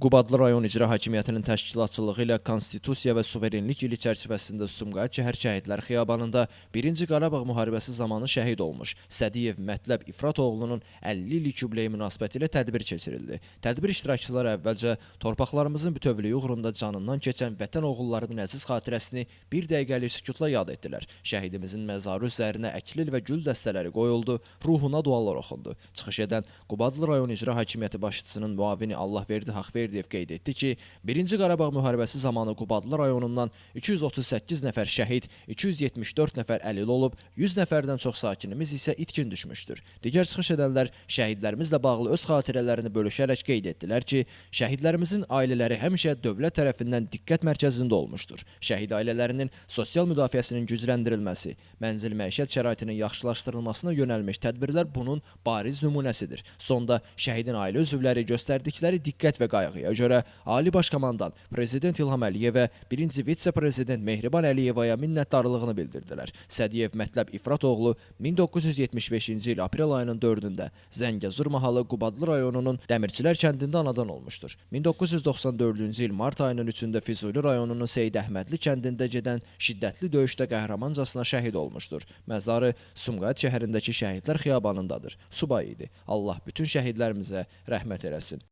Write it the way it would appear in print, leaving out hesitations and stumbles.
Qubadlı rayon icra hakimiyyətinin təşkilatçılığı ilə Konstitusiya və Suverenlik ili çərçivəsində Sumqayıt şəhər Şəhidlər Xiyabanında 1-ci Qarabağ müharibəsi zamanı şəhid olmuş Sədiyev Mətləb İfratoğlunun 50 illik yubileyi münasibətilə tədbir keçirildi. Tədbir iştirakçıları əvvəlcə torpaqlarımızın bütövlüyü uğrunda canından keçən vətən oğullarının əziz xatirəsini bir dəqiqəlik sükutla yad etdilər. Şəhidimizin məzarı üzərinə əklil və gül dəstələri qoyuldu, ruhuna dualar oxundu. Çıxış edən Qubadlı rayon icra hakimiyyəti başçısının müavini Allahverdi Haqverdiyev qeyd etdi ki, 1-ci Qarabağ müharibəsi zamanı Qubadlı rayonundan 238 nəfər şəhid, 274 nəfər əlil olub, 100 nəfərdən çox sakinimiz isə itkin düşmüşdür. Digər çıxış edənlər şəhidlərimizlə bağlı öz xatirələrini bölüşərək qeyd etdilər ki, şəhidlərimizin ailələri həmişə dövlət tərəfindən diqqət mərkəzində olmuşdur. Şəhid ailələrinin sosial müdafiəsinin gücləndirilməsi, mənzil məişət şəraitinin yaxşılaşdırılmasına yönəlmiş tədbirlər bunun bariz nümunəsidir. Sonda şəhidin ailə üzvləri göstərdikləri diqqət və qayğıya görə Ali Baş Komandan Prezident İlham Əliyevə, 1-ci vitse-prezident Mehriban Əliyevaya minnətdarlığını bildirdilər. Sədiyev Mətləb İfratoğlu 1975-ci il aprel ayının 4-də Zəngəzur mahalı Qubadlı rayonunun Dəmirçilər kəndində anadan olmuşdur. 1994-cü il mart ayının 3-də Füzuli rayonunun Seyid Əhmədli kəndində gedən şiddətli döyüşdə qəhrəmancasına şəhid olmuşdur. Məzarı Sumqayıt şəhərindəki Şəhidlər Xiyabanındadır. Subay idi. Allah bütün şəhidlərimizə rəhmət eləsin.